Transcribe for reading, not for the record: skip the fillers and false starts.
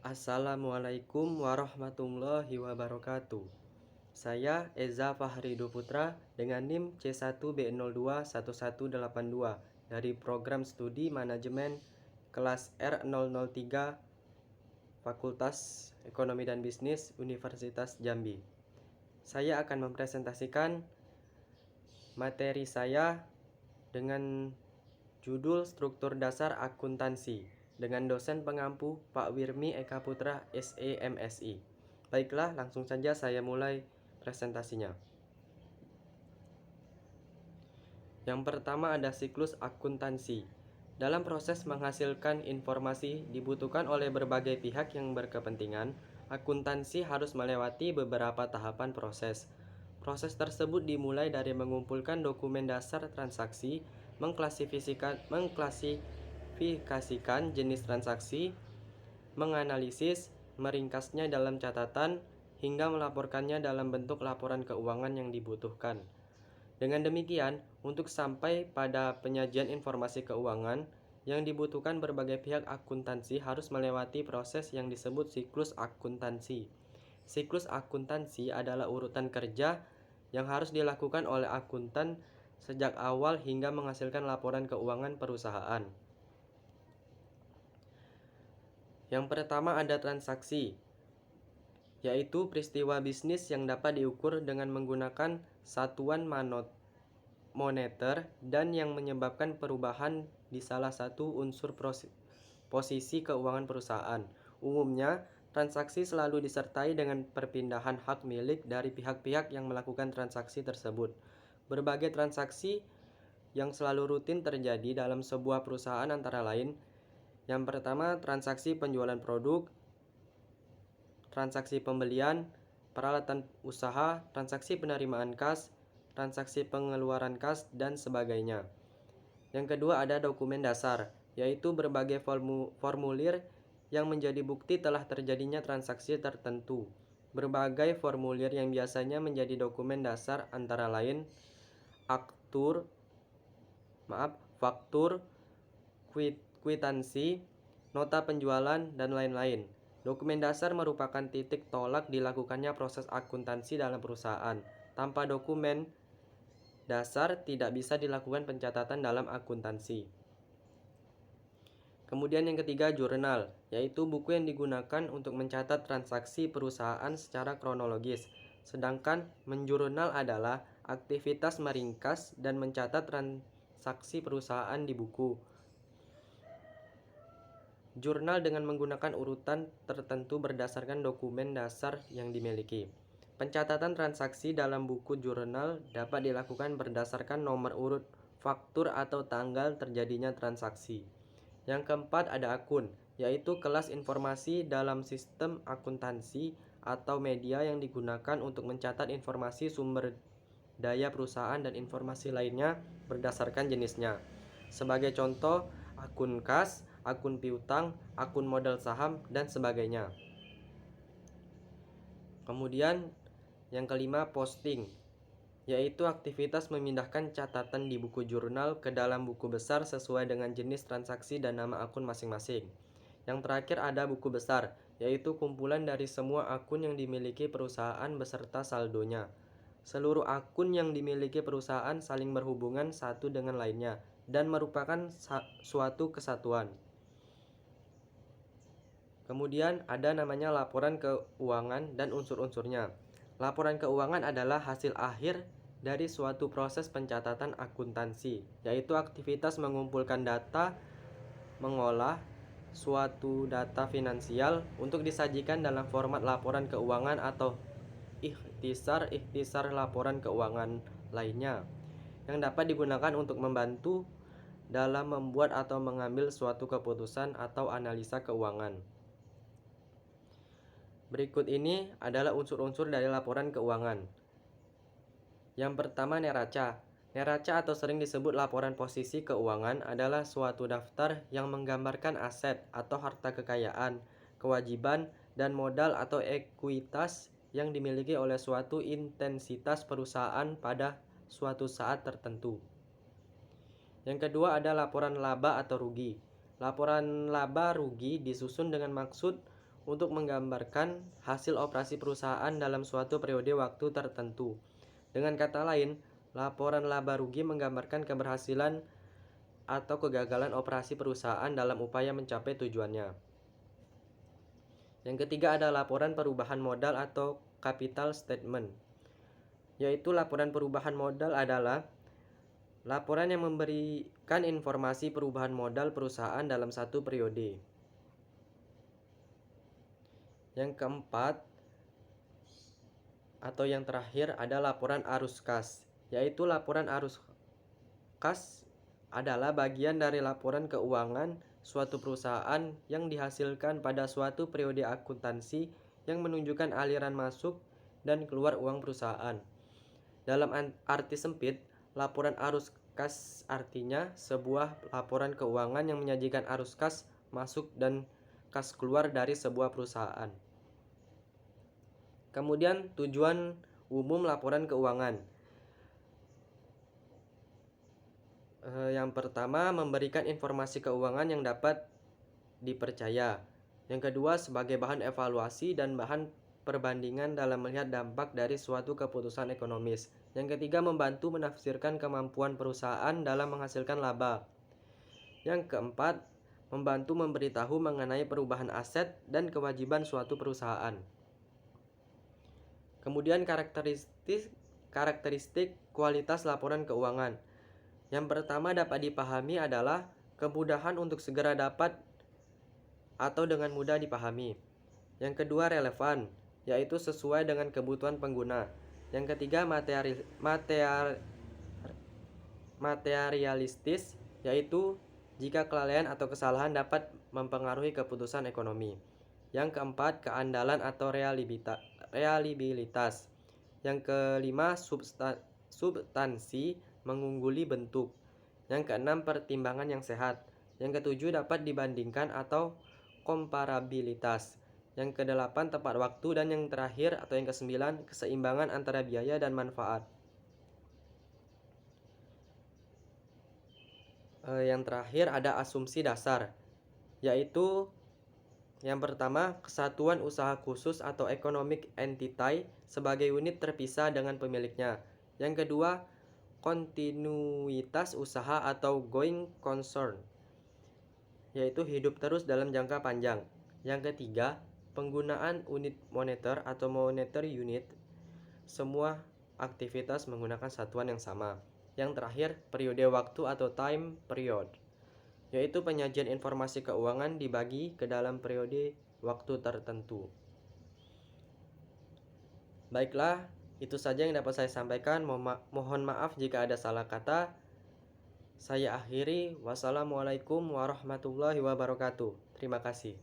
Assalamualaikum warahmatullahi wabarakatuh. Saya Eza Fahrido Putra dengan NIM C1B021182 dari Program Studi Manajemen kelas R003 Fakultas Ekonomi dan Bisnis Universitas Jambi. Saya akan mempresentasikan materi saya dengan judul Struktur Dasar Akuntansi dengan dosen pengampu Pak Wirmi Eka Putra SEMSI. Baiklah, langsung saja saya mulai presentasinya. Yang pertama ada siklus akuntansi. Dalam proses menghasilkan informasi dibutuhkan oleh berbagai pihak yang berkepentingan. Akuntansi harus melewati beberapa tahapan proses. Proses tersebut dimulai dari mengumpulkan dokumen dasar transaksi, mengklasifikasikan jenis transaksi, menganalisis, meringkasnya dalam catatan, hingga melaporkannya dalam bentuk laporan keuangan yang dibutuhkan. Dengan demikian, untuk sampai pada penyajian informasi keuangan yang dibutuhkan berbagai pihak akuntansi harus melewati proses yang disebut siklus akuntansi. Siklus akuntansi adalah urutan kerja yang harus dilakukan oleh akuntan sejak awal hingga menghasilkan laporan keuangan perusahaan. Yang pertama ada transaksi, yaitu peristiwa bisnis yang dapat diukur dengan menggunakan satuan moneter dan yang menyebabkan perubahan di salah satu unsur posisi keuangan perusahaan. Umumnya, transaksi selalu disertai dengan perpindahan hak milik dari pihak-pihak yang melakukan transaksi tersebut. Berbagai transaksi yang selalu rutin terjadi dalam sebuah perusahaan antara lain: yang pertama, transaksi penjualan produk, transaksi pembelian, peralatan usaha, transaksi penerimaan kas, transaksi pengeluaran kas, dan sebagainya. Yang kedua ada dokumen dasar, yaitu berbagai formulir yang menjadi bukti telah terjadinya transaksi tertentu. Berbagai formulir yang biasanya menjadi dokumen dasar antara lain faktur, kwitansi, nota penjualan, dan lain-lain. Dokumen dasar merupakan titik tolak dilakukannya proses akuntansi dalam perusahaan. Tanpa dokumen dasar tidak bisa dilakukan pencatatan dalam akuntansi. Kemudian yang ketiga, jurnal, yaitu buku yang digunakan untuk mencatat transaksi perusahaan secara kronologis. Sedangkan menjurnal adalah aktivitas meringkas dan mencatat transaksi perusahaan di buku. Jurnal dengan menggunakan urutan tertentu berdasarkan dokumen dasar yang dimiliki. Pencatatan transaksi dalam buku jurnal dapat dilakukan berdasarkan nomor urut faktur atau tanggal terjadinya transaksi. Yang keempat ada akun, yaitu kelas informasi dalam sistem akuntansi atau media yang digunakan untuk mencatat informasi sumber daya perusahaan dan informasi lainnya berdasarkan jenisnya. Sebagai contoh, akun kas, akun piutang, akun modal saham, dan sebagainya. Kemudian yang kelima, posting, yaitu aktivitas memindahkan catatan di buku jurnal ke dalam buku besar sesuai dengan jenis transaksi dan nama akun masing-masing. Yang terakhir ada buku besar, yaitu kumpulan dari semua akun yang dimiliki perusahaan beserta saldonya. Seluruh akun yang dimiliki perusahaan saling berhubungan satu dengan lainnya dan merupakan suatu kesatuan. Kemudian ada namanya laporan keuangan dan unsur-unsurnya. Laporan keuangan adalah hasil akhir dari suatu proses pencatatan akuntansi, yaitu aktivitas mengumpulkan data, mengolah suatu data finansial untuk disajikan dalam format laporan keuangan atau ikhtisar laporan keuangan lainnya yang dapat digunakan untuk membantu dalam membuat atau mengambil suatu keputusan atau analisa keuangan. Berikut ini adalah unsur-unsur dari laporan keuangan. Yang pertama, neraca. Neraca atau sering disebut laporan posisi keuangan adalah suatu daftar yang menggambarkan aset atau harta kekayaan, kewajiban, dan modal atau ekuitas yang dimiliki oleh suatu entitas perusahaan pada suatu saat tertentu. Yang kedua ada laporan laba atau rugi. Laporan laba rugi disusun dengan maksud untuk menggambarkan hasil operasi perusahaan dalam suatu periode waktu tertentu. Dengan kata lain, laporan laba rugi menggambarkan keberhasilan atau kegagalan operasi perusahaan dalam upaya mencapai tujuannya. Yang ketiga ada laporan perubahan modal atau capital statement, yaitu laporan perubahan modal adalah laporan yang memberikan informasi perubahan modal perusahaan dalam satu periode. Yang keempat atau yang terakhir ada laporan arus kas, yaitu laporan arus kas adalah bagian dari laporan keuangan suatu perusahaan yang dihasilkan pada suatu periode akuntansi yang menunjukkan aliran masuk dan keluar uang perusahaan. Dalam arti sempit, laporan arus kas artinya sebuah laporan keuangan yang menyajikan arus kas masuk dan kas keluar dari sebuah perusahaan. Kemudian tujuan umum laporan keuangan. Yang pertama, memberikan informasi keuangan yang dapat dipercaya. Yang kedua, sebagai bahan evaluasi dan bahan perbandingan dalam melihat dampak dari suatu keputusan ekonomis. Yang ketiga, membantu menafsirkan kemampuan perusahaan dalam menghasilkan laba. Yang keempat, membantu memberitahu mengenai perubahan aset dan kewajiban suatu perusahaan. Kemudian karakteristik kualitas laporan keuangan. Yang pertama dapat dipahami adalah kemudahan untuk segera dapat atau dengan mudah dipahami. Yang kedua relevan, yaitu sesuai dengan kebutuhan pengguna. Yang ketiga materialistis, yaitu jika kelalaian atau kesalahan dapat mempengaruhi keputusan ekonomi. Yang keempat keandalan atau reliabilitas. Yang kelima substansi mengungguli bentuk. Yang keenam pertimbangan yang sehat. Yang ketujuh dapat dibandingkan atau komparabilitas. Yang kedelapan tepat waktu, dan yang terakhir atau yang kesembilan keseimbangan antara biaya dan manfaat. Yang terakhir ada asumsi dasar, yaitu yang pertama kesatuan usaha khusus atau economic entity sebagai unit terpisah dengan pemiliknya. Yang kedua kontinuitas usaha atau going concern, yaitu hidup terus dalam jangka panjang. Yang ketiga penggunaan unit moneter atau monetary unit, semua aktivitas menggunakan satuan yang sama. Yang terakhir periode waktu atau time period, yaitu penyajian informasi keuangan dibagi ke dalam periode waktu tertentu. Baiklah, itu saja yang dapat saya sampaikan. Mohon maaf jika ada salah kata. Saya akhiri. Wassalamualaikum warahmatullahi wabarakatuh. Terima kasih.